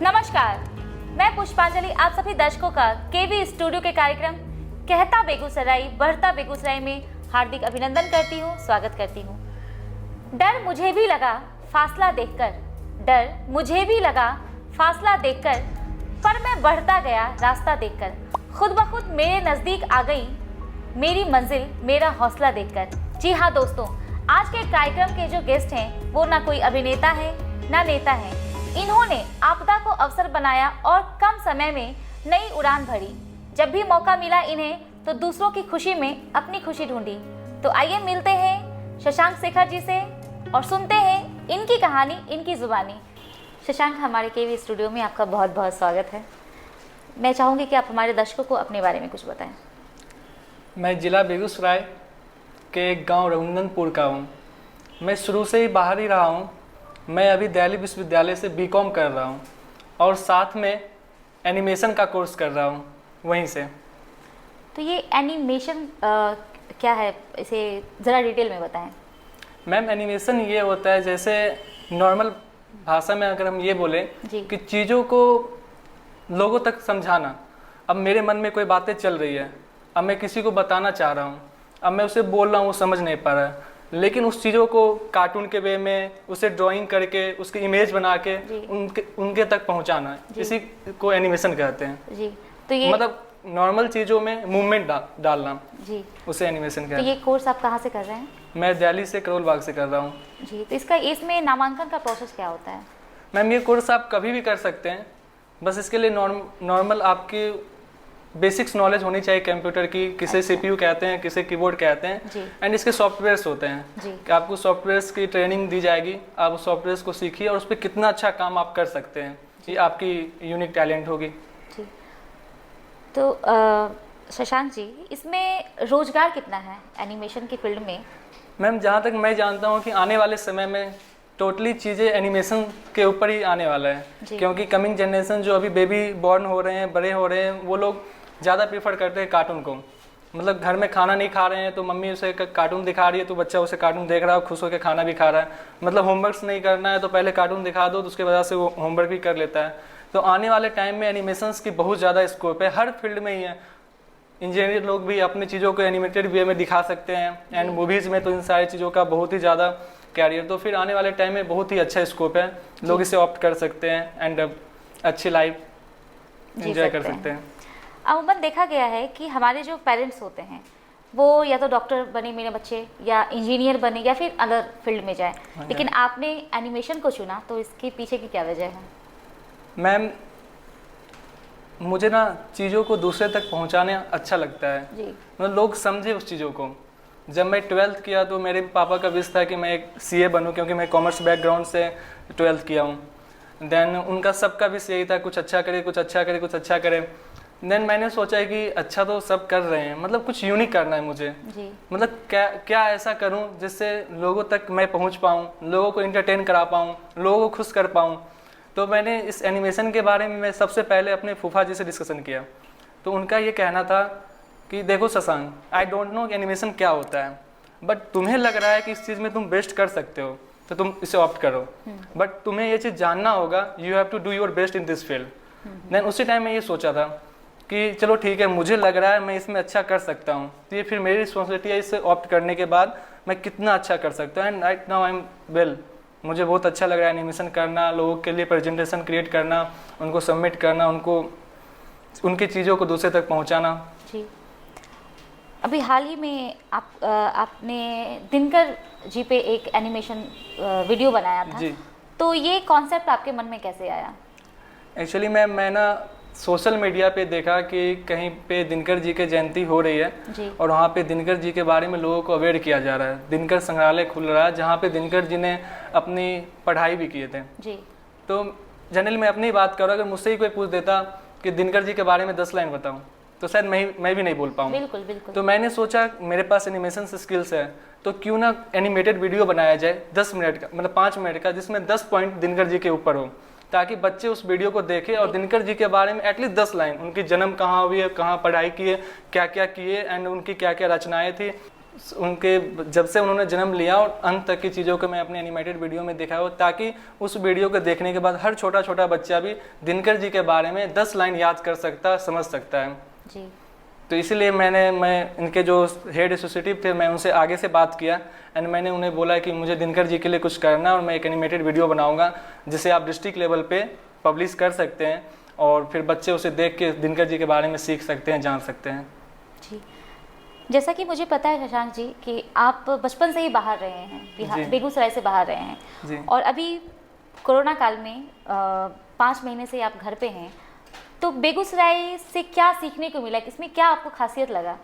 नमस्कार, मैं पुष्पांजलि आप सभी दर्शकों का केवी स्टूडियो के कार्यक्रम कहता बेगूसराय बढ़ता बेगूसराय में हार्दिक अभिनंदन करती हूँ, स्वागत करती हूँ। डर मुझे भी लगा फासला देखकर, डर मुझे भी लगा फासला देखकर, पर मैं बढ़ता गया रास्ता देखकर, खुद ब खुद मेरे नज़दीक आ गई मेरी मंजिल मेरा हौसला देखकर। जी हाँ दोस्तों, आज के कार्यक्रम के जो गेस्ट हैं वो ना कोई अभिनेता है ना नेता है। इन्होंने आपदा को अवसर बनाया और कम समय में नई उड़ान भरी। जब भी मौका मिला इन्हें तो दूसरों की खुशी में अपनी खुशी ढूंढी। तो आइए मिलते हैं शशांक शेखर जी से और सुनते हैं इनकी कहानी, इनकी जुबानी। शशांक, हमारे केवी स्टूडियो में आपका बहुत बहुत स्वागत है। मैं चाहूँगी कि आप हमारे दर्शकों को अपने बारे में कुछ बताएं। मैं ज़िला बेगूसराय के एक गांव रघुनंदनपुर का हूँ। मैं शुरू से ही बाहर ही रहा हूँ। मैं अभी दिल्ली विश्वविद्यालय से बीकॉम कर रहा हूँ और साथ में एनिमेशन का कोर्स कर रहा हूँ वहीं से। तो ये एनिमेशन क्या है, इसे ज़रा डिटेल में बताएं। मैम, एनिमेशन ये होता है, जैसे नॉर्मल भाषा में अगर हम ये बोलें कि चीज़ों को लोगों तक समझाना। अब मेरे मन में कोई बातें चल रही है, अब मैं किसी को बताना चाह रहा हूँ, अब मैं उसे बोल रहा हूँ, वो समझ नहीं पा रहा है, लेकिन उस चीज़ों को कार्टून के वे में उसे ड्राइंग करके उसकी इमेज बना के उनके तक पहुँचाना, इसी को एनिमेशन कहते हैं। जी, तो ये मतलब नॉर्मल चीज़ों में मूवमेंट डालना, जी, उसे एनिमेशन कहते हैं। तो ये कोर्स आप कहाँ से कर रहे हैं? मैं दिल्ली से करोल बाग से कर रहा हूँ। जी, तो इसमें नामांकन का प्रोसेस क्या होता है? मैम, ये कोर्स आप कभी भी कर सकते हैं, बस इसके लिए नॉर्मल आपकी बेसिक्स नॉलेज होनी चाहिए कंप्यूटर की। किसे सीपीयू कहते हैं, किसे कीबोर्ड कहते हैं, एंड इसके सॉफ्टवेयर्स होते हैं कि आपको सॉफ्टवेयर्स की ट्रेनिंग दी जाएगी। आप उस सॉफ्टवेयर्स को सीखिए और उस पर कितना अच्छा काम आप कर सकते हैं, ये आपकी यूनिक टैलेंट होगी। जी, तो शशांक जी, इसमें रोजगार कितना है एनिमेशन की फील्ड में? मैम, जहाँ तक मैं जानता हूँ कि आने वाले समय में टोटली चीज़ें एनिमेशन के ऊपर ही आने वाला है, क्योंकि कमिंग जनरेशन जो अभी बेबी बॉर्न हो रहे हैं, बड़े हो रहे हैं, वो लोग ज़्यादा प्रीफर करते हैं कार्टून को। मतलब घर में खाना नहीं खा रहे हैं तो मम्मी उसे कार्टून दिखा रही है, तो बच्चा उसे कार्टून देख रहा है, खुश होकर खाना भी खा रहा है। मतलब होमवर्क्स नहीं करना है तो पहले कार्टून दिखा दो, तो उसके वजह से वो होमवर्क भी कर लेता है। तो आने वाले टाइम में एनिमेशंस की बहुत ज़्यादा स्कोप है, हर फील्ड में ही है। इंजीनियर लोग भी अपनी चीज़ों को एनिमेटेड वे में दिखा सकते हैं, एंड मूवीज़ में तो इन सारी चीज़ों का बहुत ही ज़्यादा कैरियर। तो फिर आने वाले टाइम में बहुत ही अच्छा स्कोप है, लोग इसे ऑप्ट कर सकते हैं एंड अच्छी लाइफ एंजॉय कर सकते हैं। अमूमन देखा गया है कि हमारे जो पेरेंट्स होते हैं वो या तो डॉक्टर बने मेरे बच्चे, या इंजीनियर बने, या फिर अदर फील्ड में जाए, लेकिन आपने एनिमेशन को चुना, तो इसके पीछे की क्या वजह है? मैम, मुझे ना चीज़ों को दूसरे तक पहुंचाने अच्छा लगता है, मतलब लोग समझे उस चीज़ों को। जब मैं 12th किया तो मेरे पापा का विश था कि मैं एक सीए बनूं, क्योंकि मैं कॉमर्स बैकग्राउंड से 12th किया हूं। देन उनका सबका विश यही था, कुछ अच्छा करे, कुछ अच्छा करे, कुछ अच्छा करे। देन मैंने सोचा कि अच्छा तो सब कर रहे हैं, मतलब कुछ यूनिक करना है मुझे। मतलब क्या ऐसा करूं जिससे लोगों तक मैं पहुंच पाऊं, लोगों को एंटरटेन करा पाऊं, लोगों को खुश कर पाऊं। तो मैंने इस एनिमेशन के बारे में मैं सबसे पहले अपने फूफा जी से डिस्कशन किया। तो उनका ये कहना था कि देखो Shashank, I don't know animation क्या होता है, बट तुम्हें लग रहा है कि इस चीज़ में तुम बेस्ट कर सकते हो तो तुम इसे ऑप्ट करो, बट तुम्हें ये चीज़ जानना होगा, you have to do your best in this field. Then उसी टाइम मैं ये सोचा था कि चलो ठीक है, मुझे लग रहा है मैं इसमें अच्छा कर सकता हूँ, तो ये फिर मेरी रिस्पॉन्सिबिलिटी है इसे ऑप्ट करने के बाद मैं कितना अच्छा कर सकता हूँ। And right now I am well, मुझे बहुत अच्छा लग रहा है एनिमेशन करना, लोगों के लिए प्रेजेंटेशन क्रिएट करना, उनको सबमिट करना, उनको उनकी चीज़ों को दूसरे तक पहुँचाना। जी, अभी हाल ही में आपने दिनकर जी पे एक एनिमेशन वीडियो बनाया था जी। तो ये कॉन्सेप्ट आपके मन में कैसे आया? एक्चुअली मैं ना सोशल मीडिया पे देखा कि कहीं पे दिनकर जी की जयंती हो रही है और वहाँ पे दिनकर जी के बारे में लोगों को अवेयर किया जा रहा है। दिनकर संग्रहालय खुल रहा है जहाँ पे दिनकर जी ने अपनी पढ़ाई भी किए थे जी। तो जनरली मैं अपनी बात कर रहा हूँ, अगर मुझसे ही कोई पूछ देता कि दिनकर जी के बारे में 10 लाइन बताऊँ तो शायद मैं भी नहीं बोल पाऊँ। बिल्कुल बिल्कुल। तो मैंने सोचा मेरे पास एनिमेशन स्किल्स है तो क्यों ना एनिमेटेड वीडियो बनाया जाए 10 मिनट का, मतलब 5 मिनट का, जिसमें 10 पॉइंट दिनकर जी के ऊपर हो, ताकि बच्चे उस वीडियो को देखें और दिनकर जी के बारे में एटलीस्ट 10 लाइन, उनकी जन्म कहाँ हुई है, कहाँ पढ़ाई की है, क्या क्या किए एंड उनकी क्या क्या रचनाएं थी, उनके जब से उन्होंने जन्म लिया और अंत तक की चीज़ों को मैं अपने एनिमेटेड वीडियो में दिखाया, ताकि उस वीडियो को देखने के बाद हर छोटा छोटा बच्चा भी दिनकर जी के बारे में 10 लाइन याद कर सकता, समझ सकता है जी। तो इसीलिए मैं इनके जो हेड एसोसिएटिव थे, मैं उनसे आगे से बात किया एंड मैंने उन्हें बोला कि मुझे दिनकर जी के लिए कुछ करना और मैं एक एनिमेटेड वीडियो बनाऊँगा जिसे आप डिस्ट्रिक्ट लेवल पर पब्लिश कर सकते हैं और फिर बच्चे उसे देख के दिनकर जी के बारे में सीख सकते हैं, जान सकते हैं। जी, जैसा कि मुझे पता है शशांक जी कि आप बचपन से ही बाहर रहे हैं, बिहार बेगूसराय से बाहर रहे हैं जी। और अभी कोरोना काल में 5 महीने से आप घर पे हैं, तो बेगूसराय से क्या सीखने को मिला, इसमें क्या आपको खासियत लगा?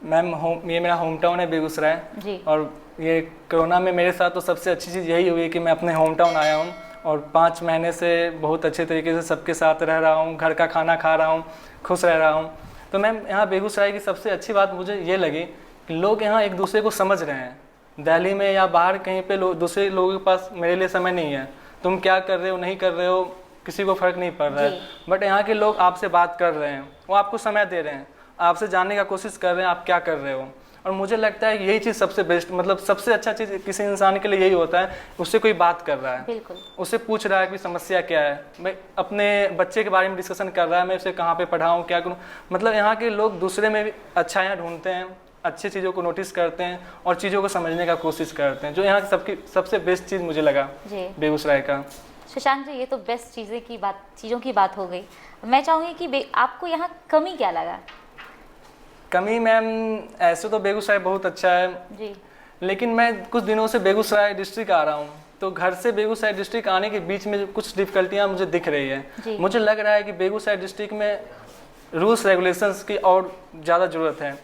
मैम ये मेरा होम टाउन है बेगूसराय जी। और ये कोरोना में मेरे साथ तो सबसे अच्छी चीज़ यही हुई कि मैं अपने होम टाउन आया हूँ और 5 महीने से बहुत अच्छे तरीके से सबके साथ रह रहा हूँ, घर का खाना खा रहा हूँ, खुश रह रहा हूँ। तो मैम यहाँ बेगूसराय की सबसे अच्छी बात मुझे ये लगी कि लोग यहाँ एक दूसरे को समझ रहे हैं। दिल्ली में या बाहर कहीं पे दूसरे लोगों के पास मेरे लिए समय नहीं है, तुम क्या कर रहे हो नहीं कर रहे हो किसी को फ़र्क नहीं पड़ रहा है, बट यहाँ के लोग आपसे बात कर रहे हैं, वो आपको समय दे रहे हैं, आपसे जानने का कोशिश कर रहे हैं आप क्या कर रहे हो। और मुझे लगता है यही चीज़ सबसे बेस्ट, मतलब सबसे अच्छा चीज़ किसी इंसान के लिए यही होता है, उससे कोई बात कर रहा है, बिल्कुल उससे पूछ रहा है कि समस्या क्या है, मैं अपने बच्चे के बारे में डिस्कशन कर रहा है, मैं उसे कहाँ पे पढ़ाऊँ क्या करूँ। मतलब यहाँ के लोग दूसरे में भी अच्छाइयाँ ढूंढते हैं, अच्छी चीज़ों को नोटिस करते हैं और चीज़ों को समझने का कोशिश करते हैं, जो यहाँ सबकी सबसे बेस्ट चीज़ मुझे लगा बेगूसराय का। शशांक जी, ये तो बेस्ट चीज़ों की बात हो गई। मैं चाहूँगी कि आपको यहाँ कमी क्या लगा? कमी मैम ऐसे तो बेगूसराय बहुत अच्छा है जी, लेकिन मैं कुछ दिनों से बेगूसराय डिस्ट्रिक्ट आ रहा हूँ, तो घर से बेगूसराय डिस्ट्रिक्ट आने के बीच में कुछ डिफ़िकल्टियाँ मुझे दिख रही है। मुझे लग रहा है कि बेगूसराय डिस्ट्रिक्ट में रूल्स रेगुलेशंस की और ज़्यादा ज़रूरत है।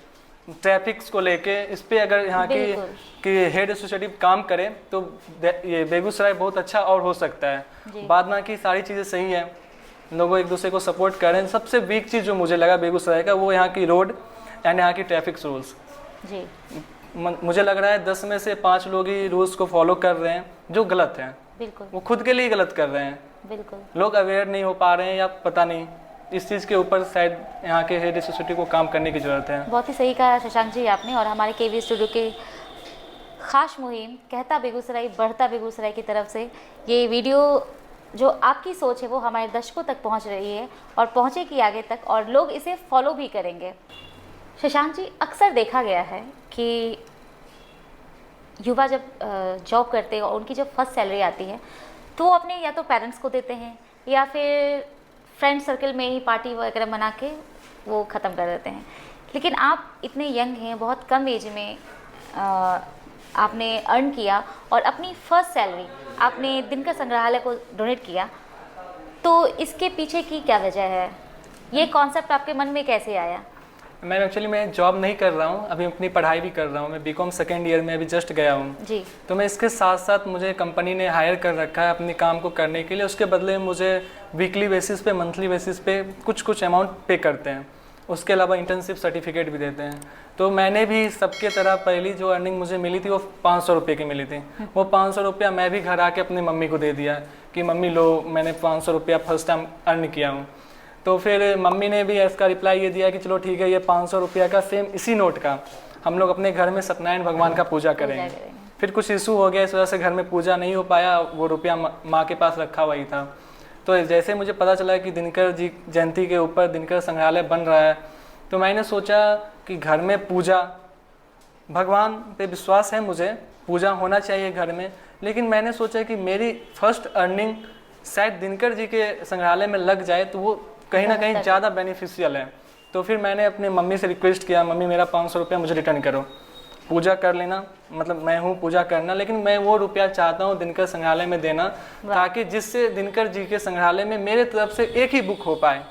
ट्रैफिक्स को लेके इस पर अगर यहाँ की हेड एसोसिएटिव काम करे तो ये बेगूसराय बहुत अच्छा और हो सकता है। बाद में की सारी चीज़ें सही हैं, लोगों एक दूसरे को सपोर्ट करें। सबसे वीक चीज़ जो मुझे लगा बेगूसराय का वो यहाँ की रोड एंड यहाँ की ट्रैफिक रूल्स जी। मुझे लग रहा है 10 में से 5 लोग ही रूल्स को फॉलो कर रहे हैं, जो गलत है। बिल्कुल, वो खुद के लिए गलत कर रहे हैं। बिल्कुल, लोग अवेयर नहीं हो पा रहे हैं या पता नहीं, इस चीज़ के ऊपर शायद यहाँ के हेड एसोसिएटिव को काम करने की ज़रूरत है। बहुत ही सही कहा शशांक जी आपने। और हमारे केवी स्टूडियो के खास मुहिम कहता बेगूसराय बढ़ता बेगूसराय की तरफ से ये वीडियो जो आपकी सोच है वो हमारे दर्शकों तक पहुँच रही है और पहुँचेगी आगे तक और लोग इसे फॉलो भी करेंगे। शशांक जी, अक्सर देखा गया है कि युवा जब जॉब करते हैं और उनकी जब फर्स्ट सैलरी आती है तो वो अपने या तो पेरेंट्स को देते हैं या फिर फ्रेंड सर्कल में ही पार्टी वगैरह मना के वो ख़त्म कर देते हैं। लेकिन आप इतने यंग हैं, बहुत कम एज में आपने अर्न किया और अपनी फर्स्ट सैलरी आपने दिनकर संग्रहालय को डोनेट किया, तो इसके पीछे की क्या वजह है? ये कॉन्सेप्ट आपके मन में कैसे आया? मैं जॉब नहीं कर रहा हूँ, अभी अपनी पढ़ाई भी कर रहा हूँ। मैं बीकॉम सेकेंड ईयर में अभी जस्ट गया हूँ जी। तो मैं इसके साथ साथ मुझे कंपनी ने हायर कर रखा है अपने काम को करने के लिए। उसके बदले में मुझे वीकली बेसिस पे, मंथली बेसिस पे कुछ अमाउंट पे करते हैं। उसके अलावा इंटर्नशिप सर्टिफिकेट भी देते हैं। तो मैंने भी सबके तरह पहली जो अर्निंग मुझे मिली थी वो 500 रुपये की मिली थी। वो 500 रुपया मैं भी घर आके अपनी मम्मी को दे दिया कि मम्मी लो, मैंने 500 रुपया फर्स्ट टाइम अर्न किया हूँ। तो फिर मम्मी ने भी इसका रिप्लाई ये दिया कि चलो ठीक है, ये 500 रुपया का सेम इसी नोट का हम लोग अपने घर में सत्यनारायण भगवान का पूजा करेंगे। फिर कुछ इशू हो गया, इस वजह से घर में पूजा नहीं हो पाया, वो रुपया माँ के पास रखा हुआ ही था। तो जैसे मुझे पता चला कि दिनकर जी जयंती के ऊपर दिनकर संग्रहालय बन रहा है, तो मैंने सोचा कि घर में पूजा, भगवान पे विश्वास है मुझे, पूजा होना चाहिए घर में, लेकिन मैंने सोचा कि मेरी फर्स्ट अर्निंग शायद दिनकर जी के संग्रहालय में लग जाए तो वो कहीं ना कहीं ज़्यादा बेनिफिशियल है। तो फिर मैंने अपनी मम्मी से रिक्वेस्ट किया, मम्मी मेरा 500 रुपया मुझे रिटर्न करो, पूजा कर लेना, मतलब मैं हूँ पूजा करना, लेकिन मैं वो रुपया चाहता हूँ दिनकर संग्रहालय में देना, ताकि जिससे दिनकर जी के संग्रहालय में मेरे तरफ से एक ही बुक हो पाए,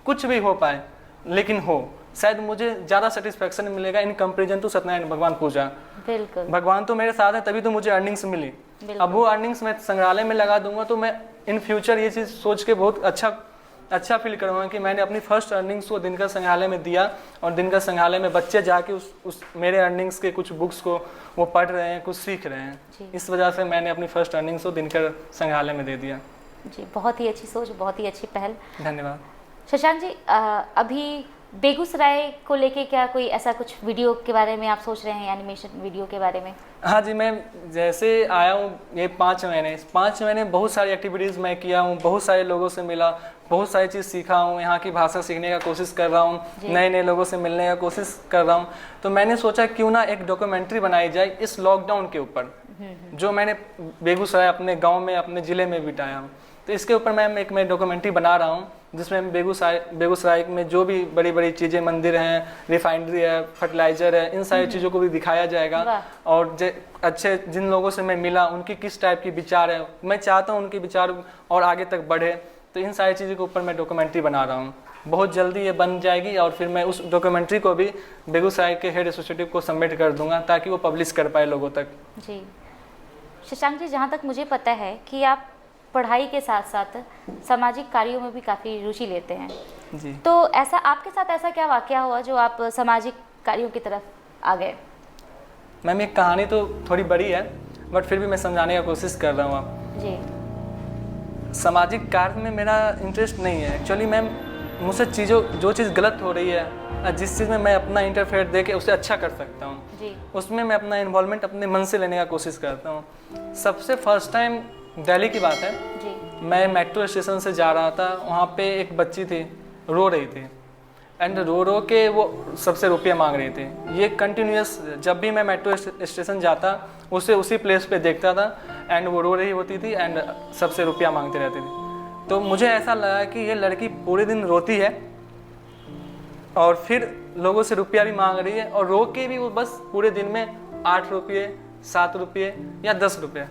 कुछ भी हो पाए, लेकिन हो, शायद मुझे ज़्यादा सेटिस्फेक्शन मिलेगा इन कंपेरिजन टू सत्यनारायण भगवान पूजा। बिल्कुल, भगवान तो मेरे साथ है तभी तो मुझे अर्निंग्स मिली। अब वो अर्निंग्स मैं संग्रहालय में लगा दूंगा तो मैं इन फ्यूचर ये चीज़ सोच के बहुत अच्छा फील करूँगा कि मैंने अपनी फर्स्ट अर्निंग्स को दिनकर संग्रहालय में दिया और दिनकर संग्रहालय में बच्चे जाके उस मेरे अर्निंग्स के कुछ बुक्स को वो पढ़ रहे हैं, कुछ सीख रहे हैं। इस वजह से मैंने अपनी फर्स्ट अर्निंग्स को दिनकर संग्रहालय में दे दिया जी। बहुत ही अच्छी सोच, बहुत ही अच्छी पहल, धन्यवाद। शशांक जी, अभी बेगूसराय को लेके क्या कोई ऐसा कुछ वीडियो के बारे में आप सोच रहे हैं, एनिमेशन वीडियो के बारे में? हाँ जी, मैं जैसे आया हूँ ये 5 महीने, 5 महीने बहुत सारी एक्टिविटीज़ मैं किया हूँ, बहुत सारे लोगों से मिला, बहुत सारी चीज़ सीखा हूँ, यहाँ की भाषा सीखने का कोशिश कर रहा हूँ, नए नए लोगों से मिलने का कोशिश कर रहा हूँ। तो मैंने सोचा क्यों ना एक डॉक्यूमेंट्री बनाई जाए इस लॉकडाउन के ऊपर, जो मैंने बेगूसराय अपने गाँव में अपने ज़िले में बिताया हूँ। तो इसके ऊपर मैं डॉक्यूमेंट्री बना रहा हूँ, जिसमें बेगूसराय में जो भी बड़ी बड़ी चीज़ें, मंदिर हैं, रिफाइनरी है, फर्टिलाइज़र है, इन सारी चीज़ों को भी दिखाया जाएगा। और अच्छे जिन लोगों से मैं मिला उनकी किस टाइप की विचार है, मैं चाहता हूँ उनके विचार और आगे तक बढ़े। तो इन सारी चीज़ों के ऊपर मैं डॉक्यूमेंट्री बना रहा हूँ, बहुत जल्दी ये बन जाएगी और फिर मैं उस डॉक्यूमेंट्री को भी बेगूसराय के हेड एसोसिएटिव को सबमिट कर दूँगा ताकि वो पब्लिश कर पाए लोगों तक। जी शशांक जी, जहाँ तक मुझे पता है कि आप पढ़ाई के साथ साथ सामाजिक कार्यों में भी काफ़ी रुचि लेते हैं जी, तो ऐसा आपके साथ ऐसा क्या वाकया हुआ जो आप सामाजिक कार्यों की तरफ आ गए? मैम एक कहानी तो थोड़ी बड़ी है बट फिर भी मैं समझाने का कोशिश कर रहा हूँ आप जी। सामाजिक कार्य में मेरा इंटरेस्ट नहीं है एक्चुअली। मैम मुझसे जो चीज़ गलत हो रही है, जिस चीज़ में मैं अपना इंटरफेयर दे के उसे अच्छा कर सकता हूँ, उसमें मैं अपना इन्वॉल्वमेंट अपने मन से लेने का कोशिश करता हूँ। सबसे फर्स्ट टाइम दिल्ली की बात है जी। मैं मेट्रो स्टेशन से जा रहा था, वहाँ पे एक बच्ची थी, रो रही थी एंड रो के वो सबसे रुपये मांग रही थी। ये कंटिन्यूस जब भी मैं मेट्रो स्टेशन जाता उसे उसी प्लेस पे देखता था एंड वो रो रही होती थी एंड सबसे रुपया मांगती रहती थी। तो मुझे ऐसा लगा कि ये लड़की पूरे दिन रोती है और फिर लोगों से रुपया भी मांग रही है और रो के भी वो बस पूरे दिन में 8 रुपये, 7 रुपये या 10 रुपये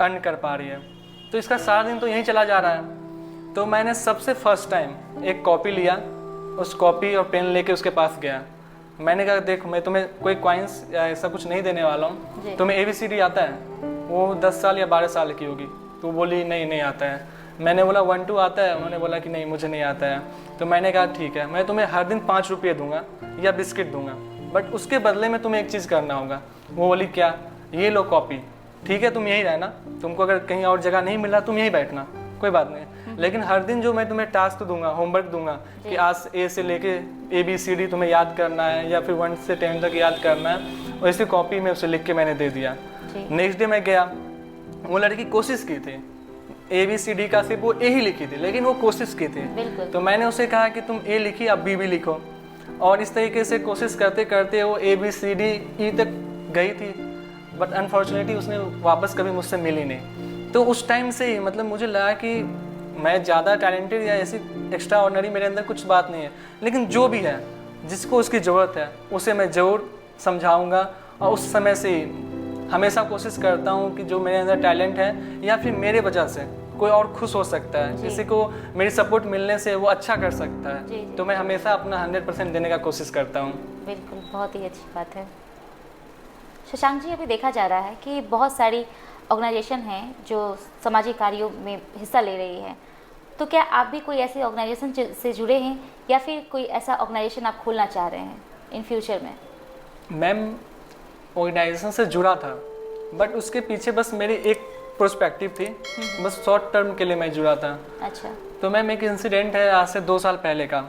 अर्न कर पा रही है। तो इसका सारा दिन तो यहीं चला जा रहा है। तो मैंने सबसे फर्स्ट टाइम एक कॉपी लिया, उस कॉपी और पेन लेके उसके पास गया। मैंने कहा देख, मैं तुम्हें कोई कॉइन्स या ऐसा कुछ नहीं देने वाला हूँ, तुम्हें ABCD आता है? वो 10 साल या 12 साल की होगी। तो बोली नहीं आता है। मैंने बोला 1 2 आता है? उन्होंने बोला कि नहीं मुझे नहीं आता है। तो मैंने कहा ठीक है, मैं तुम्हें हर दिन 5 रुपये दूंगा या बिस्किट दूंगा, बट उसके बदले में तुम्हें एक चीज़ करना होगा। वो बोली क्या? ये लो कॉपी, ठीक है तुम यहीं रहना, तुमको अगर कहीं और जगह नहीं मिला तुम यहीं बैठना, कोई बात नहीं, लेकिन हर दिन जो मैं तुम्हें टास्क दूंगा, होमवर्क दूंगा कि आज A से लेके ABCD तुम्हें याद करना है या फिर 1 से 10 तक याद करना है, वैसे कॉपी में उसे लिख के मैंने दे दिया। नेक्स्ट डे मैं गया, वो लड़की कोशिश की थी, ABCD का सिर्फ वो A ही लिखी थी, लेकिन वो कोशिश की थी। तो मैंने उसे कहा कि तुम A लिखी अब B भी लिखो, और इस तरीके से कोशिश करते करते वो ABCD E तक गई थी, बट अनफॉर्चुनेटली उसने वापस कभी मुझसे मिली नहीं। तो उस टाइम से ही मतलब मुझे लगा कि मैं ज़्यादा टैलेंटेड या ऐसी एक्स्ट्रा ऑर्डिनरी मेरे अंदर कुछ बात नहीं है, लेकिन जो भी है जिसको उसकी ज़रूरत है उसे मैं ज़रूर समझाऊंगा। और उस समय से ही हमेशा कोशिश करता हूँ कि जो मेरे अंदर टैलेंट है या फिर मेरे वजह से कोई और खुश हो सकता है, किसी को मेरी सपोर्ट मिलने से वो अच्छा कर सकता है, तो मैं हमेशा अपना 100% देने का कोशिश करता हूँ। बिल्कुल, बहुत ही अच्छी बात है। शशांक जी, अभी देखा जा रहा है कि बहुत सारी ऑर्गेनाइजेशन हैं जो सामाजिक कार्यों में हिस्सा ले रही है, तो क्या आप भी कोई ऐसी ऑर्गेनाइजेशन से जुड़े हैं या फिर कोई ऐसा ऑर्गेनाइजेशन आप खोलना चाह रहे हैं इन फ्यूचर में? मैम ऑर्गेनाइजेशन से जुड़ा था, बट उसके पीछे बस मेरी एक पर्सपेक्टिव थी, बस शॉर्ट टर्म के लिए मैं जुड़ा था। अच्छा। तो मैम एक इंसिडेंट है आज से 2 साल पहले का,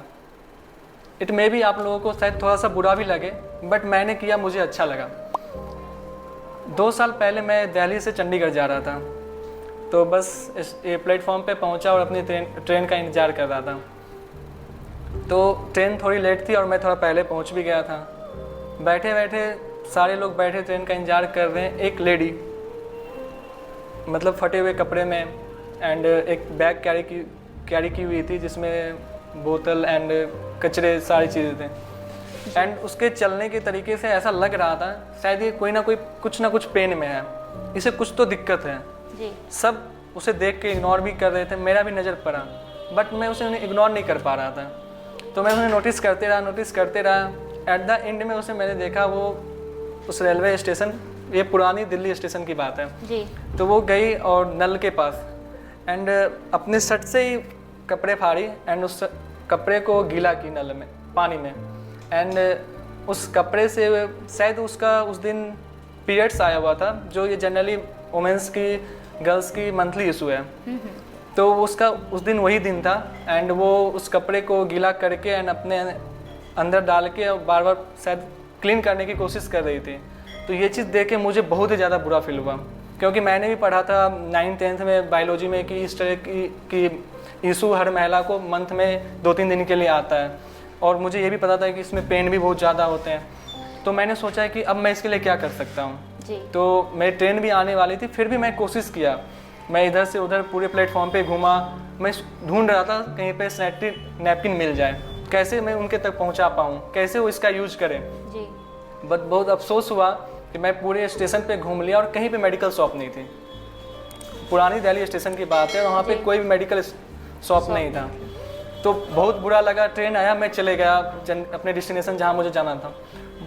इट मे भी आप लोगों को शायद थोड़ा सा बुरा भी लगे, बट मैंने किया, मुझे अच्छा लगा। 2 साल पहले मैं दिल्ली से चंडीगढ़ जा रहा था, तो बस ये प्लेटफॉर्म पे पहुंचा और अपनी ट्रेन का इंतज़ार कर रहा था। तो ट्रेन थोड़ी लेट थी और मैं थोड़ा पहले पहुंच भी गया था। बैठे बैठे सारे लोग बैठे ट्रेन का इंतज़ार कर रहे हैं। एक लेडी मतलब फटे हुए कपड़े में एंड एक बैग कैरी की हुई थी जिसमें बोतल एंड कचरे सारी चीज़ें थे, एंड उसके चलने के तरीके से ऐसा लग रहा था शायद ये कोई ना कोई कुछ ना कुछ पेन में है, इसे कुछ तो दिक्कत है जी। सब उसे देख के इग्नोर भी कर रहे थे, मेरा भी नज़र पड़ा, बट मैं उसे इग्नोर नहीं कर पा रहा था। तो मैं उन्हें नोटिस करते रहा। एट द एंड में उसे मैंने देखा, वो उस रेलवे स्टेशन, ये पुरानी दिल्ली स्टेशन की बात है जी। तो वो गई और नल के पास एंड अपने शर्ट से ही कपड़े फाड़ी एंड उस कपड़े को गीला की नल में, पानी में, एंड उस कपड़े से शायद उसका उस दिन पीरियड्स आया हुआ था, जो ये जनरली वुमेंस की, गर्ल्स की मंथली इशू है। तो उसका उस दिन वही दिन था एंड वो उस कपड़े को गीला करके एंड अपने अंदर डाल के बार बार शायद क्लीन करने की कोशिश कर रही थी। तो ये चीज़ देख के मुझे बहुत ही ज़्यादा बुरा फील हुआ, क्योंकि मैंने भी पढ़ा था 9th-10th में बायोलॉजी में कि इस तरह की इशू हर महिला को मंथ में 2-3 दिन के लिए आता है, और मुझे ये भी पता था कि इसमें पेन भी बहुत ज़्यादा होते हैं। तो मैंने सोचा कि अब मैं इसके लिए क्या कर सकता हूँ। तो मेरी ट्रेन भी आने वाली थी, फिर भी मैं कोशिश किया, मैं इधर से उधर पूरे प्लेटफॉर्म पे घूमा, मैं ढूंढ रहा था कहीं पे सैनिटरी नैपकिन मिल जाए, कैसे मैं उनके तक पहुंचा पाऊँ, कैसे वो इसका यूज करें। बट बहुत अफसोस हुआ कि मैं पूरे स्टेशन पे घूम लिया और कहीं पे मेडिकल शॉप नहीं थी। पुरानी दिल्ली स्टेशन की बात है, वहाँ पे कोई भी मेडिकल शॉप नहीं था। तो बहुत बुरा लगा, ट्रेन आया, मैं चले गया अपने डेस्टिनेशन जहाँ मुझे जाना था।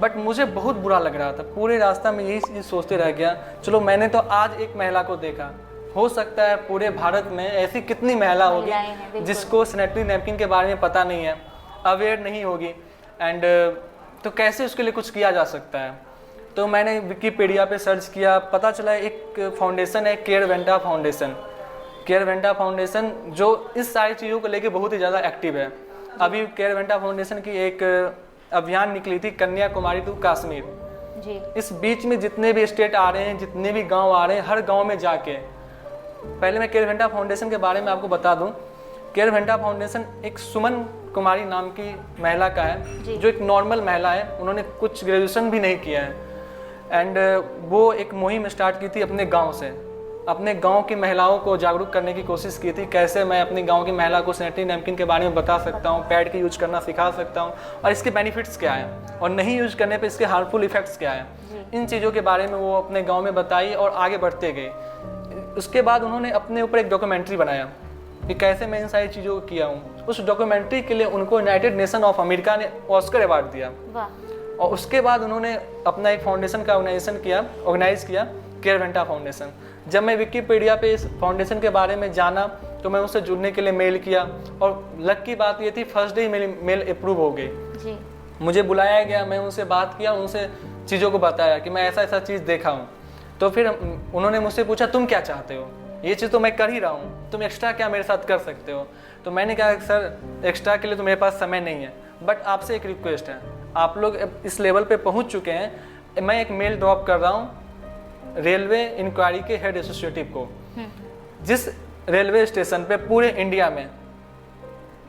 बट मुझे बहुत बुरा लग रहा था, पूरे रास्ता में यही चीज़ सोचते रह गया, चलो मैंने तो आज एक महिला को देखा, हो सकता है पूरे भारत में ऐसी कितनी महिला होगी जिसको सैनिटरी नैपकिन के बारे में पता नहीं है, अवेयर नहीं होगी, एंड तो कैसे उसके लिए कुछ किया जा सकता है। तो मैंने विकिपीडिया पे सर्च किया, पता चला एक फाउंडेशन है, care Vanta foundation. Care Vanta foundation जो इस सारी चीज़ों को लेके बहुत ही ज़्यादा एक्टिव है। अभी केयर वेंटा फाउंडेशन की एक अभियान निकली थी, कन्याकुमारी टू कश्मीर जी। इस बीच में जितने भी स्टेट आ रहे हैं, जितने भी गांव आ रहे हैं, हर गांव में जाके, पहले मैं केयर वेंटा फाउंडेशन के बारे में आपको बता दूं। केयर वेंटा फाउंडेशन एक सुमन कुमारी नाम की महिला का है, जो एक नॉर्मल महिला है, उन्होंने कुछ ग्रेजुएशन भी नहीं किया है, एंड वो एक मुहिम स्टार्ट की थी अपने गांव से, अपने गांव की महिलाओं को जागरूक करने की कोशिश की थी, कैसे मैं अपनी गांव की महिला को सैनिटरी नैपकिन के बारे में बता सकता हूं, पैड की यूज करना सिखा सकता हूं, और इसके बेनिफिट्स क्या हैं और नहीं यूज करने पे इसके हार्मफुल इफेक्ट्स क्या हैं। इन चीज़ों के बारे में वो अपने गाँव में बताई और आगे बढ़ते गए। उसके बाद उन्होंने अपने ऊपर एक डॉक्यूमेंट्री बनाया कि कैसे मैं इन सारी चीज़ों को किया हूँ। उस डॉक्यूमेंट्री के लिए उनको यूनाइटेड नेशन ऑफ अमेरिका ने ऑस्कर अवार्ड दिया, और उसके बाद उन्होंने अपना एक फाउंडेशन का ऑर्गेनाइज किया, केयर वेंटा फाउंडेशन। जब मैं विकिपीडिया पे इस फाउंडेशन के बारे में जाना तो मैं उससे जुड़ने के लिए मेल किया, और लक की बात ये थी फर्स्ट डे मेरी मेल अप्रूव हो गई। मुझे बुलाया गया, मैं उनसे बात किया, उनसे चीज़ों को बताया कि मैं ऐसा ऐसा चीज़ देखा हूँ। तो फिर उन्होंने मुझसे पूछा तुम क्या चाहते हो, ये चीज़ तो मैं कर ही रहा हूँ, तुम एक्स्ट्रा क्या मेरे साथ कर सकते हो। तो मैंने कहा सर एक्स्ट्रा के लिए तो मेरे पास समय नहीं है, बट आपसे एक रिक्वेस्ट है, आप लोग इस लेवल पे पहुँच चुके हैं, मैं एक मेल ड्रॉप कर रहा हूँ रेलवे इंक्वायरी के हेड एसोसिएटिव को, जिस रेलवे स्टेशन पे पूरे इंडिया में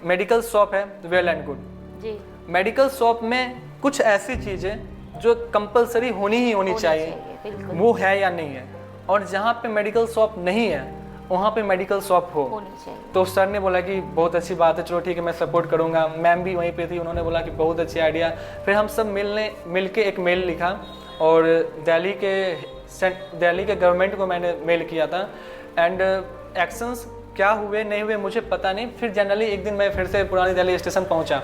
मेडिकल शॉप है well and good, medical shop में कुछ ऐसी चीज़ें जो कंपलसरी होनी ही होनी चाहिए, वो है या नहीं है, और जहाँ पे मेडिकल शॉप नहीं है वहाँ पे मेडिकल शॉप हो। तो सर ने बोला कि बहुत अच्छी बात है, चलो ठीक है मैं सपोर्ट करूँगा। मैम भी वहीं पे थी, उन्होंने बोला कि बहुत अच्छी आइडिया। फिर हम सब मिल के एक मेल लिखा, और दिल्ली के गवर्नमेंट को मैंने मेल किया था, एंड एक्शंस क्या हुए नहीं हुए मुझे पता नहीं। फिर जनरली एक दिन मैं फिर से पुरानी दिल्ली स्टेशन पहुंचा,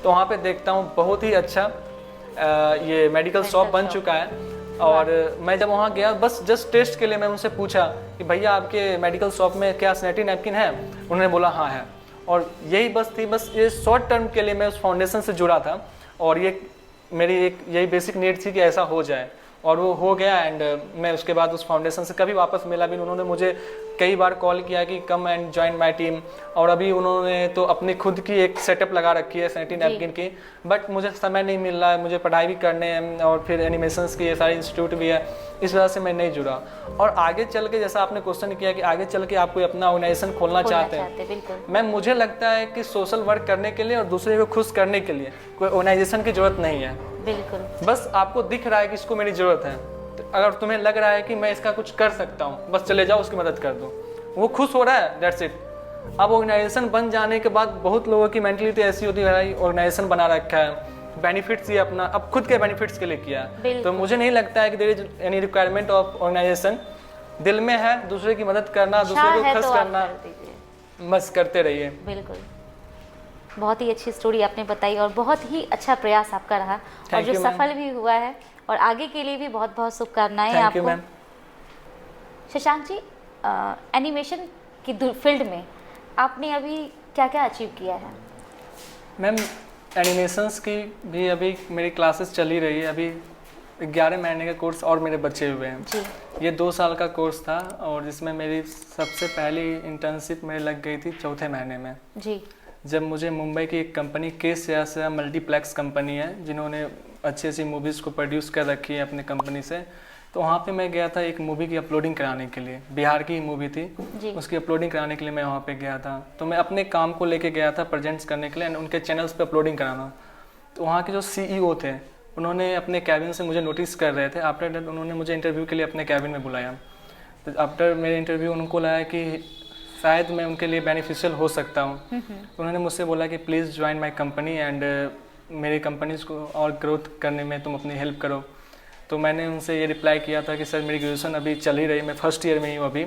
तो वहाँ पे देखता हूँ बहुत ही अच्छा ये मेडिकल शॉप बन चुका है। और मैं जब वहाँ गया बस जस्ट टेस्ट के लिए मैं उनसे पूछा कि भैया आपके मेडिकल शॉप में क्या सैनिटरी नैपकिन है, उन्होंने बोला हाँ है। और यही बस थी, बस ये शॉर्ट टर्म के लिए मैं उस फाउंडेशन से जुड़ा था, और ये मेरी एक यही बेसिक नीड थी कि ऐसा हो जाए, और वो हो गया। एंड मैं उसके बाद उस फाउंडेशन से कभी वापस मिला भी। उन्होंने मुझे कई बार कॉल किया कि come and join my team, और अभी उन्होंने तो अपनी खुद की एक सेटअप लगा रखी है सैनिटरी नैपकिन की, बट मुझे समय नहीं मिल रहा है, मुझे पढ़ाई भी करने हैं, और फिर एनिमेशंस की ये सारी इंस्टीट्यूट भी है, इस वजह से मैं नहीं जुड़ा। और आगे चल के जैसा आपने क्वेश्चन किया कि आगे चल के आप कोई अपना ऑर्गेनाइजेशन खोलना चाहते हैं, मैं मुझे लगता है कि सोशल वर्क करने के लिए और दूसरे को खुश करने के लिए कोई ऑर्गेनाइजेशन की जरूरत नहीं है। बिल्कुल, बस आपको दिख रहा है कि इसको मेरी ज़रूरत है, तो अगर तुम्हें लग रहा है कि मैं इसका कुछ कर सकता हूँ, बस चले जाओ, उसकी मदद कर दो, वो खुश हो रहा है, दैट्स इट। अब ऑर्गेनाइजेशन बन जाने के बाद बहुत लोगों की मेंटलिटी ऐसी होती है, भाई ऑर्गेनाइजेशन बना रखा है, बेनिफिट्स ये अपना अब खुद के बेनिफिट्स के लिए किया, तो मुझे नहीं लगता है कि there is any requirement of organization. दिल में है दूसरे की मदद करना, दूसरे को खुश करना, बस करते रहिए। बिल्कुल, बहुत ही अच्छी स्टोरी आपने बताई, और बहुत ही अच्छा प्रयास आपका रहा, और जो सफल भी हुआ है, और आगे के लिए भी बहुत बहुत शुभकामनाएं आपको। शशांक जी, एनिमेशन की फील्ड में आपने अभी क्या क्या अचीव किया है? मैम एनिमेशंस की भी अभी मेरी क्लासेस चल ही रही है, अभी 11 महीने का कोर्स और मेरे बचे हुए हैं जी। ये 2 साल का कोर्स था और जिसमें मेरी सबसे पहली इंटर्नशिप मेरी लग गई थी चौथे महीने में जी। जब मुझे मुंबई की एक कंपनी के सियासा मल्टीप्लेक्स कंपनी है जिन्होंने अच्छी अच्छी मूवीज़ को प्रोड्यूस कर रखी है अपने कंपनी से, तो वहाँ पे मैं गया था एक मूवी की अपलोडिंग कराने के लिए। बिहार की मूवी थी जी। उसकी अपलोडिंग कराने के लिए मैं वहाँ पे गया था। तो मैं अपने काम को लेके गया था प्रेजेंट्स करने के लिए एंड उनके चैनल्स पे अपलोडिंग कराना। तो वहाँ के जो CEO थे उन्होंने अपने कैबिन से मुझे नोटिस कर रहे थे। आफ्टर दैट उन्होंने मुझे इंटरव्यू के लिए अपने कैबिन में बुलाया। तो आफ्टर मेरे इंटरव्यू उनको लगा कि शायद मैं उनके लिए बेनिफिशियल हो सकता हूँ। तो उन्होंने मुझसे बोला कि please join my company and मेरी कंपनीज़ को और ग्रोथ करने में तुम अपनी हेल्प करो। तो मैंने उनसे ये रिप्लाई किया था कि सर मेरी ग्रेजुएशन अभी चल ही रही, मैं फर्स्ट ईयर में ही हूँ अभी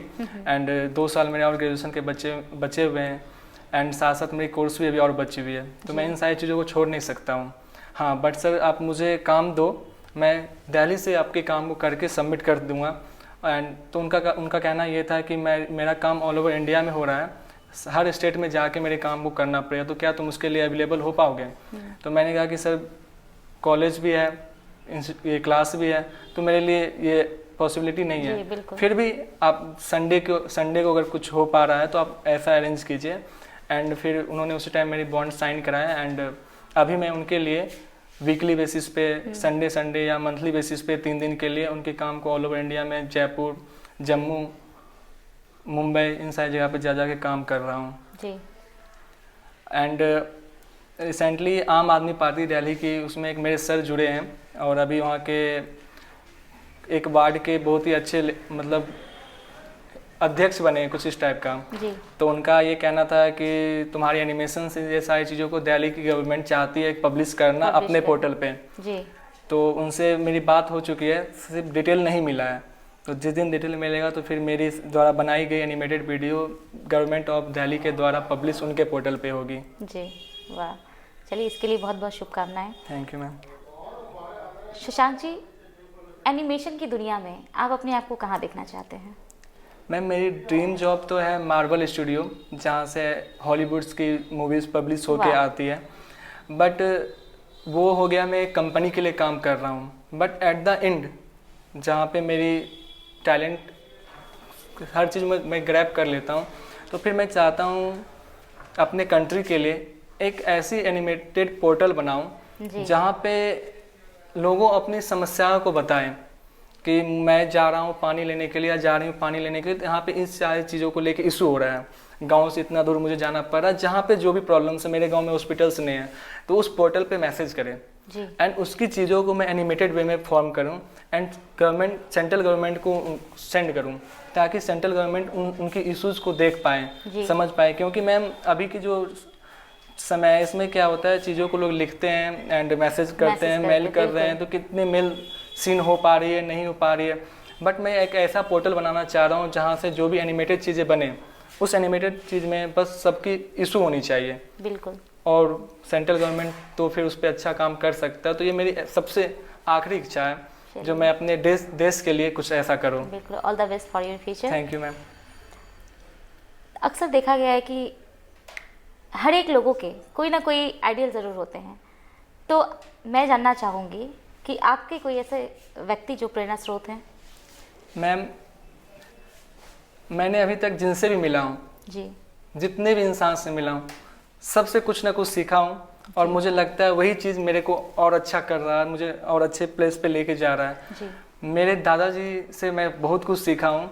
एंड 2 साल मेरे और ग्रेजुएशन के बचे हुए हैं एंड साथ साथ मेरी कोर्स भी अभी और बची हुई है, तो मैं इन सारी चीज़ों को छोड़ नहीं सकता हूँ। हाँ बट सर आप मुझे काम दो, मैं दिल्ली से आपके काम को करके सबमिट कर दूँगा। एंड तो उनका कहना ये था कि मेरा काम ऑल ओवर इंडिया में हो रहा है, हर स्टेट में जाके मेरे काम को करना पड़ेगा, तो क्या तुम उसके लिए अवेलेबल हो पाओगे? तो मैंने कहा कि सर कॉलेज भी है, ये क्लास भी है, तो मेरे लिए ये पॉसिबिलिटी नहीं है। फिर भी आप संडे को अगर कुछ हो पा रहा है तो आप ऐसा अरेंज कीजिए। एंड फिर उन्होंने उसी टाइम मेरी बॉन्ड साइन कराया एंड अभी मैं उनके लिए वीकली बेसिस पे संडे या मंथली बेसिस पे 3 दिन के लिए उनके काम को ऑल ओवर इंडिया में जयपुर, जम्मू, मुंबई इन सारी जगह पे जा के काम कर रहा हूँ जी। एंड रिसेंटली आम आदमी पार्टी दिल्ली की उसमें एक मेरे सर जुड़े हैं और अभी वहाँ के एक वार्ड के बहुत ही अच्छे मतलब अध्यक्ष बने हैं कुछ इस टाइप का जी। तो उनका ये कहना था कि तुम्हारी एनिमेशन से ये सारी चीज़ों को दिल्ली की गवर्नमेंट चाहती है पब्लिश करना अपने पोर्टल पे जी। तो उनसे मेरी बात हो चुकी है, सिर्फ डिटेल नहीं मिला है, तो जिस दिन डिटेल मिलेगा तो फिर मेरी द्वारा बनाई गई animated video government of Delhi के द्वारा पब्लिश उनके पोर्टल पे होगी जी। वाह, चलिए इसके लिए बहुत बहुत शुभकामनाएं। Thank you ma'am. Shashank ji, animation की दुनिया में आप अपने आप को कहाँ देखना चाहते हैं? मैम मेरी ड्रीम जॉब तो है मार्वल स्टूडियो, जहाँ से हॉलीवुड्स की मूवीज़ पब्लिश होके आती है, बट वो हो गया मैं एक कंपनी के लिए काम कर रहा हूँ। बट एट द एंड जहाँ पे मेरी टैलेंट हर चीज़ में मैं ग्रैब कर लेता हूँ, तो फिर मैं चाहता हूँ अपने कंट्री के लिए एक ऐसी एनिमेटेड पोर्टल बनाऊँ जहाँ पे लोगों अपनी समस्याओं को बताएं कि मैं जा रहा हूँ पानी लेने के लिए या जा रही हूँ पानी लेने के लिए, तो यहाँ पे इस सारी चीज़ों को लेके इशू हो रहा है, गांव से इतना दूर मुझे जाना पड़ रहा है, जहाँ पे जो भी प्रॉब्लम्स है मेरे गांव में हॉस्पिटल्स नहीं है, तो उस पोर्टल पे मैसेज करें एंड उसकी चीज़ों को मैं एनिमेटेड वे में फॉर्म करूँ एंड सेंट्रल गवर्नमेंट को सेंड करूँ, ताकि सेंट्रल गवर्नमेंट उनकी इशूज़ को देख पाए, समझ पाए। क्योंकि मैम अभी की जो समय है इसमें क्या होता है, चीज़ों को लोग लिखते हैं एंड मैसेज करते हैं, मेल कर रहे हैं, तो कितने मेल सीन हो पा रही है, नहीं हो पा रही है। बट मैं एक ऐसा पोर्टल बनाना चाह रहा हूँ जहाँ से जो भी एनिमेटेड चीज़ें बने, उस एनिमेटेड चीज़ में बस सबकी इशू होनी चाहिए बिल्कुल, और सेंट्रल गवर्नमेंट तो फिर उस पर अच्छा काम कर सकता है। तो ये मेरी सबसे आखिरी इच्छा है जो मैं अपने देश के लिए कुछ ऐसा करूँ। बिल्कुल, all the best for your future. Thank you ma'am. अक्सर देखा गया है कि हर एक लोगों के कोई ना कोई आइडियल ज़रूर होते हैं, तो मैं जानना चाहूँगी कि आपके कोई ऐसे व्यक्ति जो प्रेरणा स्रोत हैं? मैम मैंने अभी तक जिनसे भी मिला हूँ जी, जितने भी इंसान से मिला हूँ, सबसे कुछ ना कुछ सीखा हूँ और मुझे लगता है वही चीज़ मेरे को और अच्छा कर रहा है, मुझे और अच्छे प्लेस पे लेके जा रहा है जी। मेरे दादाजी से मैं बहुत कुछ सीखा हूँ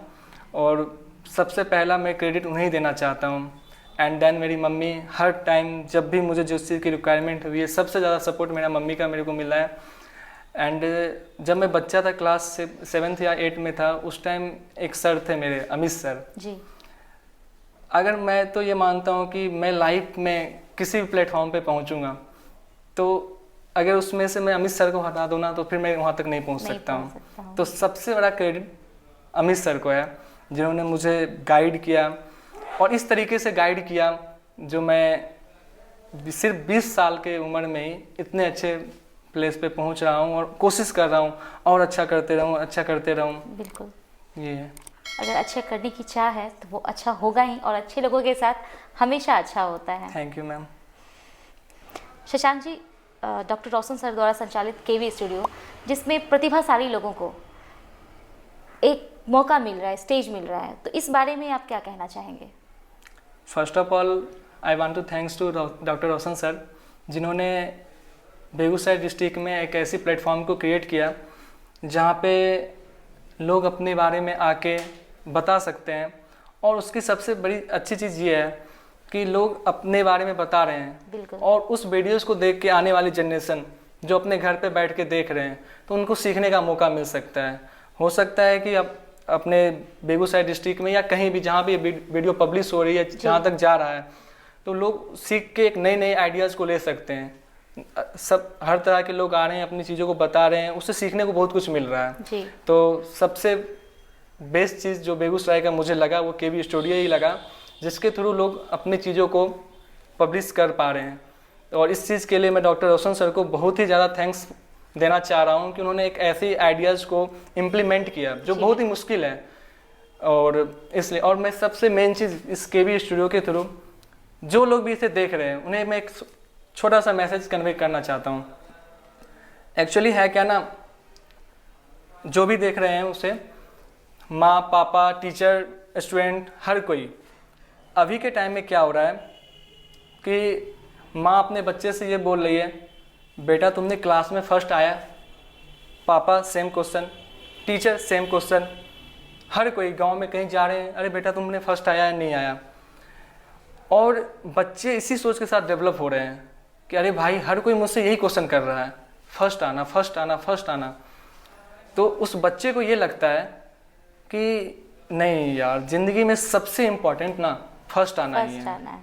और सबसे पहला मैं क्रेडिट उन्हें देना चाहता हूँ। एंड देन मेरी मम्मी, हर टाइम जब भी मुझे जिस चीज़ की रिक्वायरमेंट हुई है, सबसे ज़्यादा सपोर्ट मेरा मम्मी का मेरे को मिला है। एंड जब मैं बच्चा था, क्लास 7th या 8 में था, उस टाइम एक सर थे मेरे, अमित सर जी। अगर मैं तो ये मानता हूँ कि मैं लाइफ में किसी भी प्लेटफॉर्म पे पहुँचूँगा, तो अगर उसमें से मैं अमित सर को हटा दूँ ना, तो फिर मैं वहाँ तक नहीं पहुँच सकता हूँ। तो सबसे बड़ा क्रेडिट अमित सर को है, जिन्होंने मुझे गाइड किया और इस तरीके से गाइड किया जो मैं सिर्फ 20 साल के उम्र में ही इतने अच्छे प्लेस पे पहुंच रहा हूं और कोशिश कर रहा हूं और अच्छा करते रहूं। बिल्कुल, ये है। अगर अच्छा करने की चाह है तो वो अच्छा होगा ही, और अच्छे लोगों के साथ हमेशा अच्छा होता है। Thank you ma'am. Shashank ji, doctor Roshan sir द्वारा संचालित केवी स्टूडियो, जिसमें प्रतिभाशाली लोगों को एक मौका मिल रहा है, स्टेज मिल रहा है, तो इस बारे में आप क्या कहना चाहेंगे? First of all I want to thanks to doctor Roshan sir, जिन्होंने बेगूसराय डिस्ट्रिक्ट में एक ऐसी प्लेटफॉर्म को क्रिएट किया जहाँ पे लोग अपने बारे में आके बता सकते हैं। और उसकी सबसे बड़ी अच्छी चीज़ ये है कि लोग अपने बारे में बता रहे हैं, और उस वीडियोस को देख के आने वाली जनरेशन जो अपने घर पे बैठ के देख रहे हैं, तो उनको सीखने का मौका मिल सकता है। हो सकता है कि अब अपने बेगूसराय डिस्ट्रिक्ट में या कहीं भी जहाँ भी वीडियो पब्लिश हो रही है, जहाँ तक जा रहा है, तो लोग सीख के एक नए नए आइडियाज़ को ले सकते हैं। सब हर तरह के लोग आ रहे हैं, अपनी चीज़ों को बता रहे हैं, उससे सीखने को बहुत कुछ मिल रहा है जी। तो सबसे बेस्ट चीज़ जो बेगूसराय का मुझे लगा वो केवी स्टूडियो ही लगा, जिसके थ्रू लोग अपनी चीज़ों को पब्लिश कर पा रहे हैं। और इस चीज़ के लिए मैं डॉक्टर रोशन सर को बहुत ही ज़्यादा थैंक्स देना चाह रहा हूँ कि उन्होंने एक ऐसे आइडियाज़ को इम्प्लीमेंट किया जो बहुत ही मुश्किल है। और इसलिए, और मैं सबसे मेन चीज़ इस केवी स्टूडियो के थ्रू जो लोग भी इसे देख रहे हैं उन्हें मैं एक छोटा सा मैसेज कन्वे करना चाहता हूँ। एक्चुअली है क्या ना, जो भी देख रहे हैं उसे माँ पापा टीचर स्टूडेंट हर कोई, अभी के टाइम में क्या हो रहा है कि माँ अपने बच्चे से ये बोल रही है, बेटा तुमने क्लास में फर्स्ट आया, पापा same question, teacher same question, हर कोई गांव में कहीं जा रहे हैं, अरे बेटा तुमने फर्स्ट आया या नहीं आया। और बच्चे इसी सोच के साथ डेवलप हो रहे हैं कि अरे भाई हर कोई मुझसे यही क्वेश्चन कर रहा है, फर्स्ट आना फर्स्ट आना फर्स्ट आना। तो उस बच्चे को ये लगता है कि नहीं यार, ज़िंदगी में सबसे इम्पोर्टेंट ना फर्स्ट आना ही है,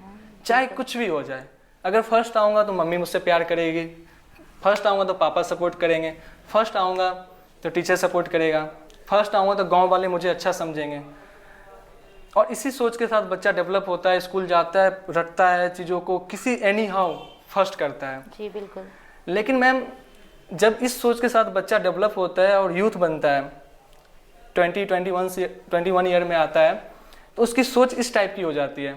चाहे कुछ भी हो जाए। अगर फर्स्ट आऊँगा तो मम्मी मुझसे प्यार करेगी, फर्स्ट आऊँगा तो पापा सपोर्ट करेंगे, फर्स्ट आऊँगा तो टीचर सपोर्ट करेगा, फर्स्ट आऊँगा तो गांव वाले मुझे अच्छा समझेंगे। और इसी सोच के साथ बच्चा डेवलप होता है, स्कूल जाता है, रटता है चीज़ों को, किसी एनी हाउ फर्स्ट करता है। जी बिल्कुल। लेकिन मैम जब इस सोच के साथ बच्चा डेवलप होता है और यूथ बनता है, 21 ईयर में आता है, तो उसकी सोच इस टाइप की हो जाती है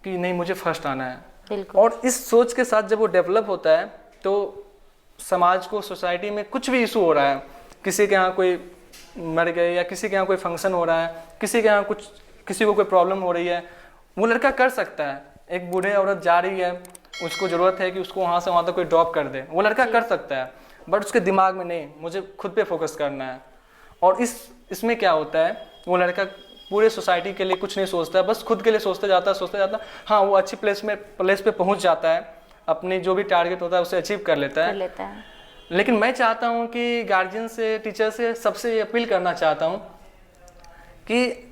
कि नहीं मुझे फर्स्ट आना है। और इस सोच के साथ जब वो डेवलप होता है तो समाज को, सोसाइटी में कुछ भी इशू हो रहा है, किसी के यहाँ कोई मर गए या किसी के यहाँ कोई फंक्शन हो रहा है, किसी के यहाँ किसी को कोई प्रॉब्लम हो रही है, वो लड़का कर सकता है। एक बूढ़े औरत जा रही है, उसको ज़रूरत है कि उसको वहाँ से वहाँ तक कोई ड्रॉप कर दे, वो लड़का कर सकता है, बट उसके दिमाग में नहीं, मुझे खुद पे फोकस करना है। और इसमें क्या होता है, वो लड़का पूरे सोसाइटी के लिए कुछ नहीं सोचता है, बस खुद के लिए सोचता जाता। हाँ, वो अच्छी प्लेस पे पहुँच जाता है, अपनी जो भी टारगेट होता है उसे अचीव कर लेता है। लेकिन मैं चाहता हूँ कि गार्जियन से, टीचर से, सबसे अपील करना चाहता हूँ कि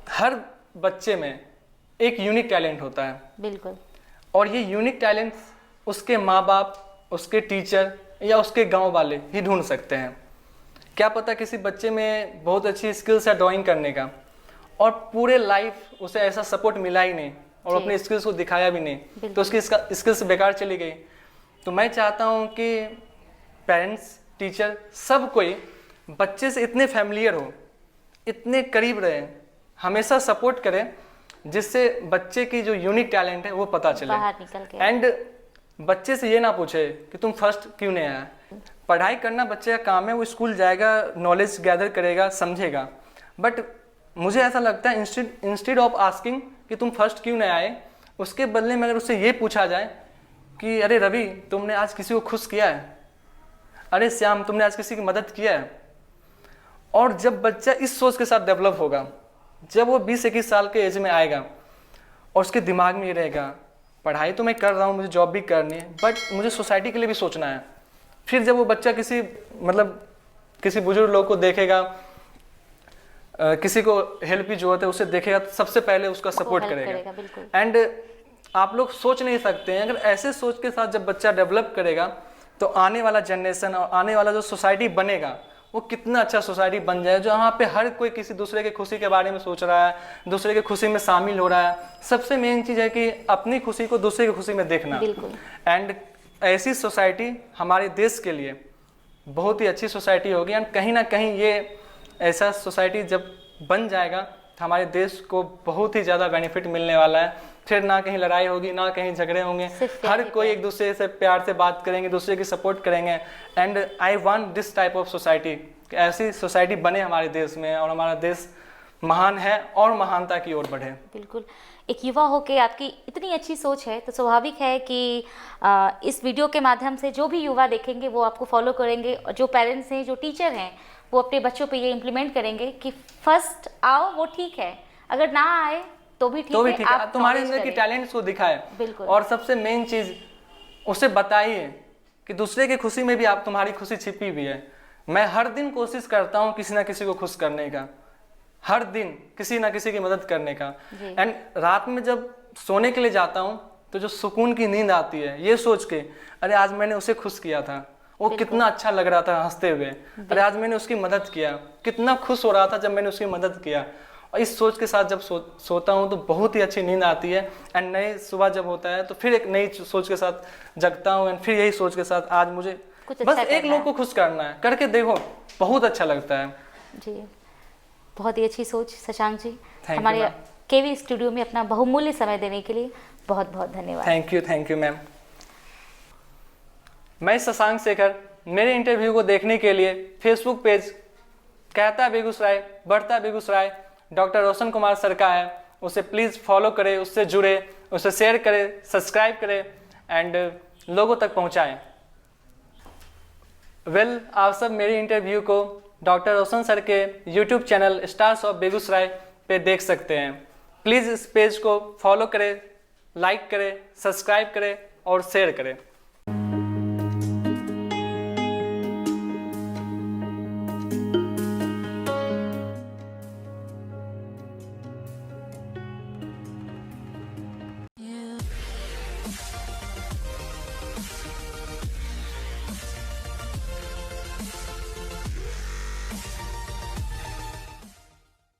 हर बच्चे में एक यूनिक टैलेंट होता है। बिल्कुल। और ये यूनिक टैलेंट उसके माँ बाप, उसके टीचर या उसके गांव वाले ही ढूंढ सकते हैं। क्या पता किसी बच्चे में बहुत अच्छी स्किल्स है ड्राइंग करने का, और पूरे लाइफ उसे ऐसा सपोर्ट मिला ही नहीं और अपने स्किल्स को दिखाया भी नहीं, तो उसकी स्किल्स बेकार चली गई। तो मैं चाहता हूँ कि पेरेंट्स, टीचर, सब कोई बच्चे से इतने फैमिलियर हो, इतने करीब रहे, हमेशा सपोर्ट करें, जिससे बच्चे की जो यूनिक टैलेंट है वो पता चले। एंड बच्चे से ये ना पूछे कि तुम फर्स्ट क्यों नहीं आया। पढ़ाई करना बच्चे का काम है, वो स्कूल जाएगा, नॉलेज गैदर करेगा, समझेगा। बट मुझे ऐसा लगता है इंस्टेड ऑफ आस्किंग कि तुम फर्स्ट क्यों नहीं आए, उसके बदले में अगर उससे ये पूछा जाए कि अरे रवि तुमने आज किसी को खुश किया है, अरे श्याम तुमने आज किसी की मदद किया है। और जब बच्चा इस सोच के साथ डेवलप होगा, जब वो 20-21 साल के एज में आएगा और उसके दिमाग में ये रहेगा, पढ़ाई तो मैं कर रहा हूँ, मुझे जॉब भी करनी है, बट मुझे सोसाइटी के लिए भी सोचना है। फिर जब वो बच्चा किसी बुजुर्ग लोग को देखेगा, किसी को हेल्प की जरूरत है उसे देखेगा, तो सबसे पहले उसका सपोर्ट करेगा। एंड आप लोग सोच नहीं सकते हैं, अगर ऐसे सोच के साथ जब बच्चा डेवलप करेगा तो आने वाला जनरेशन और आने वाला जो सोसाइटी बनेगा वो कितना अच्छा सोसाइटी बन जाए, जहाँ पे हर कोई किसी दूसरे के खुशी के बारे में सोच रहा है, दूसरे के खुशी में शामिल हो रहा है। सबसे मेन चीज़ है कि अपनी खुशी को दूसरे की खुशी में देखना। एंड ऐसी सोसाइटी हमारे देश के लिए बहुत ही अच्छी सोसाइटी होगी। एंड कहीं ना कहीं ये ऐसा सोसाइटी जब बन जाएगा तो हमारे देश को बहुत ही ज़्यादा बेनिफिट मिलने वाला है। फिर ना कहीं लड़ाई होगी, ना कहीं झगड़े होंगे, हर कोई एक दूसरे से प्यार से बात करेंगे, दूसरे की सपोर्ट करेंगे। And I want this type of society, ऐसी सोसाइटी बने हमारे देश में, और हमारा देश महान है और महानता की ओर बढ़े। बिल्कुल, एक युवा होके आपकी इतनी अच्छी सोच है, तो स्वाभाविक है कि इस वीडियो के माध्यम से जो भी युवा देखेंगे वो आपको फॉलो करेंगे, और जो पेरेंट्स हैं, जो टीचर हैं, वो अपने बच्चों पे ये इम्प्लीमेंट करेंगे कि फर्स्ट आओ, वो ठीक है, अगर ना आए तो भी ठीक है, आप तुम्हारे अंदर की टैलेंट्स को दिखाए। बिल्कुल। और सबसे मेन चीज उसे बताइए कि दूसरे की खुशी में भी आप तुम्हारी खुशी छिपी हुई है। मैं हर दिन कोशिश करता हूँ किसी ना किसी को खुश करने का, हर दिन किसी ना किसी की मदद करने का। एंड रात में जब सोने के लिए जाता हूँ तो जो सुकून की नींद आती है ये सोच के, अरे आज मैंने उसे खुश किया था, वो कितना अच्छा लग रहा था हंसते हुए, अरे आज मैंने उसकी मदद किया, कितना खुश हो रहा था जब मैंने उसकी मदद किया। और इस सोच के साथ जब सोता हूँ तो बहुत ही अच्छी नींद आती है। एंड नई सुबह जब होता है तो फिर एक नई सोच के साथ जगता हूँ, एंड फिर यही सोच के साथ आज मुझे बस एक लोग को खुश करना है, करके देखो बहुत अच्छा लगता है। जी, बहुत ही अच्छी सोच शशांक जी। हमारे केवी स्टूडियो में अपना बहुमूल्य समय देने के लिए बहुत बहुत धन्यवाद। Thank you ma'am. मैं शशांक शेखर, मेरे इंटरव्यू को देखने के लिए फेसबुक पेज कहता बेगूसराय बढ़ता बेगूसराय डॉक्टर रोशन कुमार सर का है, उसे प्लीज़ फॉलो करें, उससे जुड़े, उसे शेयर करें, सब्सक्राइब करें एंड लोगों तक पहुंचाएं। आप सब मेरी इंटरव्यू को डॉक्टर रोशन सर के YouTube channel stars of Begusarai पे देख सकते हैं। प्लीज़ इस पेज को फॉलो करें, लाइक करें, सब्सक्राइब करें और शेयर करें।